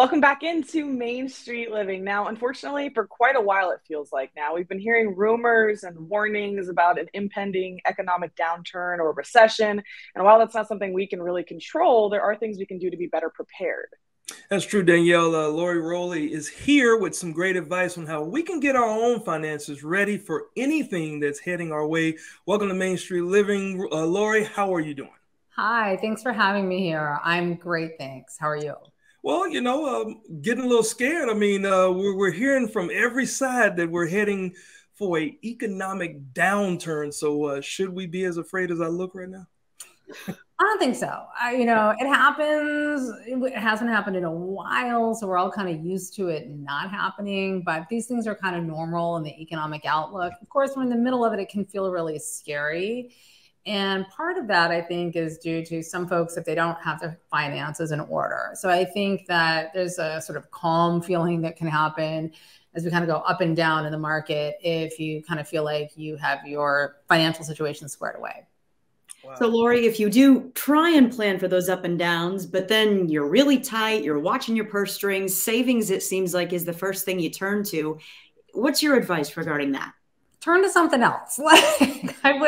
Welcome back into Main Street Living. Now, unfortunately, for quite a while, it feels like now, we've been hearing rumors and warnings about an impending economic downturn or recession. And while that's not something we can really control, there are things we can do to be better prepared. That's true, Danielle. Laurie Rowley is here with some great advice on how we can get our own finances ready for anything that's heading our way. Welcome to Main Street Living. Laurie, how are you doing? Hi, thanks for having me here. I'm great, thanks. How are you? Well, getting a little scared. I mean, we're hearing from every side that we're heading for an economic downturn. So should we be as afraid as I look right now? I don't think so. It happens. It hasn't happened in a while, so we're all kind of used to it not happening. But these things are kind of normal in the economic outlook. Of course, when in the middle of it, it can feel really scary. And part of that, I think, is due to some folks if they don't have their finances in order. So I think that there's a sort of calm feeling that can happen as we kind of go up and down in the market if you kind of feel like you have your financial situation squared away. Wow. So, Laurie, if you do try and plan for those up and downs, but then you're really tight, you're watching your purse strings, savings, it seems like, is the first thing you turn to. What's your advice regarding that? Turn to something else. I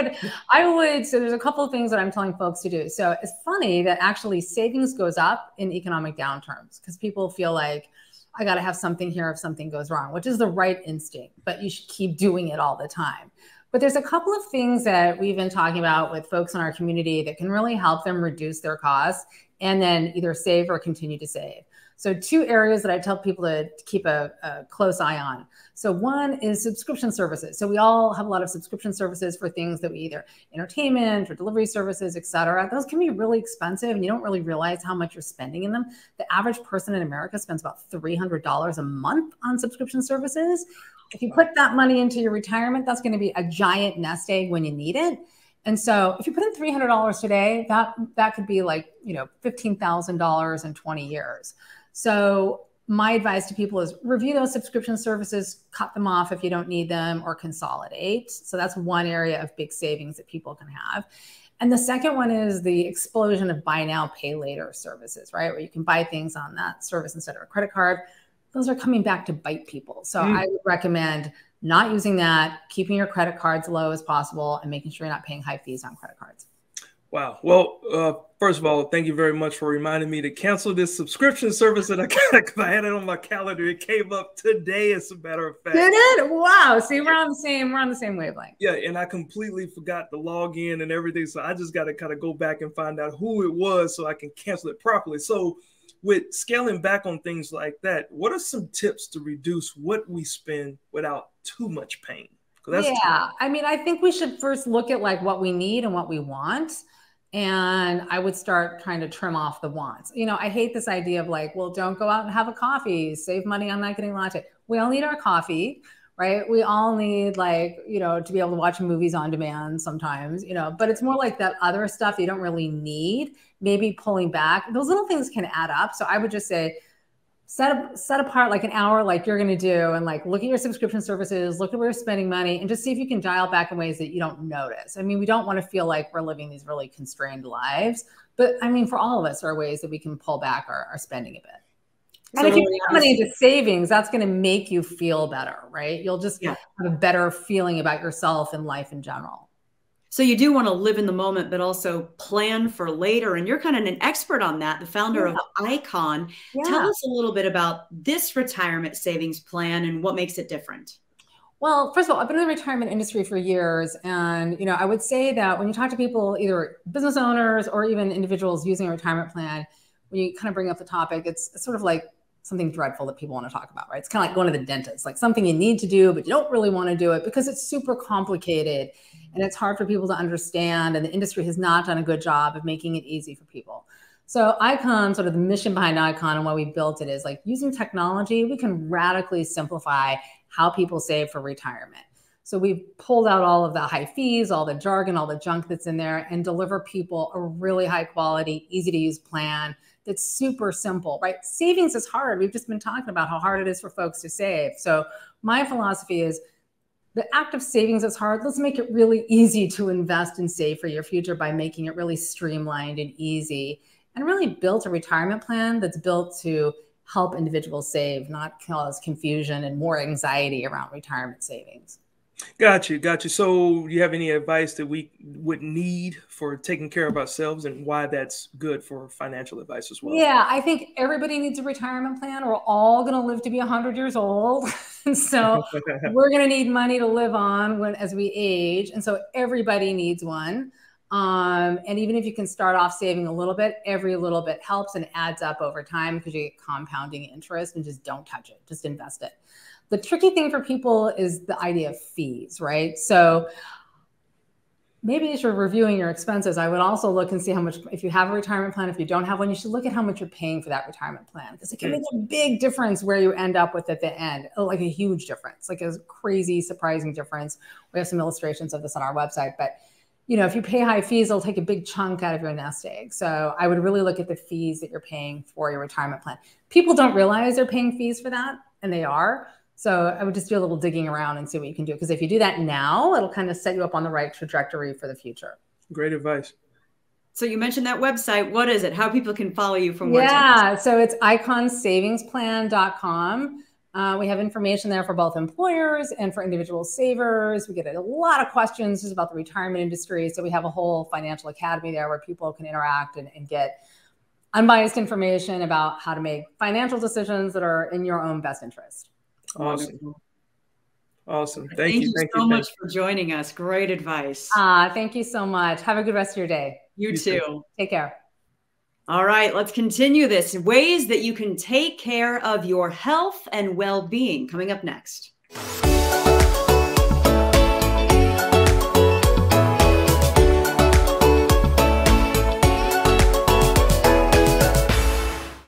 would. So there's a couple of things that I'm telling folks to do. So it's funny that actually savings goes up in economic downturns because people feel like I got to have something here if something goes wrong, which is the right instinct, but you should keep doing it all the time. But there's a couple of things that we've been talking about with folks in our community that can really help them reduce their costs and then either save or continue to save. So two areas that I tell people to keep a close eye on. So one is subscription services. So we all have a lot of subscription services for things that we either entertainment or delivery services, et cetera. Those can be really expensive and you don't really realize how much you're spending in them. The average person in America spends about $300 a month on subscription services. If you put that money into your retirement, that's going to be a giant nest egg when you need it. And so if you put in $300 today, that could be like, $15,000 in 20 years. So my advice to people is review those subscription services, cut them off if you don't need them, or consolidate. So that's one area of big savings that people can have. And the second one is the explosion of buy now, pay later services, right? Where you can buy things on that service instead of a credit card. Those are coming back to bite people. So I would recommend not using that, keeping your credit cards low as possible, and making sure you're not paying high fees on credit cards. Wow. Well, first of all, thank you very much for reminding me to cancel this subscription service that I got because I had it on my calendar. It came up today, as a matter of fact. Did it? Wow. See, we're on the same wavelength. Yeah, and I completely forgot to log in and everything. So I just got to kind of go back and find out who it was so I can cancel it properly. So with scaling back on things like that, what are some tips to reduce what we spend without too much pain? I think we should first look at like what we need and what we want. And I would start trying to trim off the wants. I hate this idea of like, well, don't go out and have a coffee, save money on not getting latte. We all need our coffee, right? We all need to be able to watch movies on demand sometimes, but it's more like that other stuff you don't really need, maybe pulling back. Those little things can add up. So I would just say, set apart like an hour like you're going to do and like look at your subscription services, look at where you're spending money, and just see if you can dial back in ways that you don't notice. I mean, we don't want to feel like we're living these really constrained lives, but I mean, for all of us, there are ways that we can pull back our spending a bit. And if you put money into savings, that's going to make you feel better, right? You'll just have a better feeling about yourself and life in general. So you do want to live in the moment, but also plan for later. And you're kind of an expert on that, the founder of Icon. Tell us a little bit about this retirement savings plan and what makes it different. Well, first of all, I've been in the retirement industry for years. And, I would say that when you talk to people, either business owners or even individuals using a retirement plan, when you kind of bring up the topic, it's sort of like something dreadful that people want to talk about, right? It's kind of like going to the dentist, like something you need to do, but you don't really want to do it because it's super complicated and it's hard for people to understand. And the industry has not done a good job of making it easy for people. So Icon, sort of the mission behind Icon and why we built it is like using technology, we can radically simplify how people save for retirement. So we've pulled out all of the high fees, all the jargon, all the junk that's in there, and deliver people a really high quality, easy to use plan that's super simple, right? Savings is hard. We've just been talking about how hard it is for folks to save. So my philosophy is the act of savings is hard. Let's make it really easy to invest and save for your future by making it really streamlined and easy, and really built a retirement plan that's built to help individuals save, not cause confusion and more anxiety around retirement savings. Got you. So you have any advice that we would need for taking care of ourselves and why that's good for financial advice as well? Yeah, I think everybody needs a retirement plan. We're all going to live to be 100 years old. So we're going to need money to live on as we age. And so everybody needs one. And even if you can start off saving a little bit, every little bit helps and adds up over time because you get compounding interest, and just don't touch it. Just invest it. The tricky thing for people is the idea of fees, right? So maybe as you're reviewing your expenses, I would also look and see how much, if you have a retirement plan, if you don't have one, you should look at how much you're paying for that retirement plan, because it can make a big difference where you end up with at the end, like a huge difference, like a crazy, surprising difference. We have some illustrations of this on our website, but if you pay high fees, it'll take a big chunk out of your nest egg. So I would really look at the fees that you're paying for your retirement plan. People don't realize they're paying fees for that, and they are. So I would just do a little digging around and see what you can do. Because if you do that now, it'll kind of set you up on the right trajectory for the future. Great advice. So you mentioned that website. What is it? How people can follow you from more? Yeah, so it's iconssavingsplan.com. We have information there for both employers and for individual savers. We get a lot of questions just about the retirement industry. So we have a whole financial academy there where people can interact and get unbiased information about how to make financial decisions that are in your own best interest. Awesome. Thank you so much for joining us. Great advice. Thank you so much. Have a good rest of your day. You too. Take care. All right, let's continue this. Ways that you can take care of your health and well-being coming up next.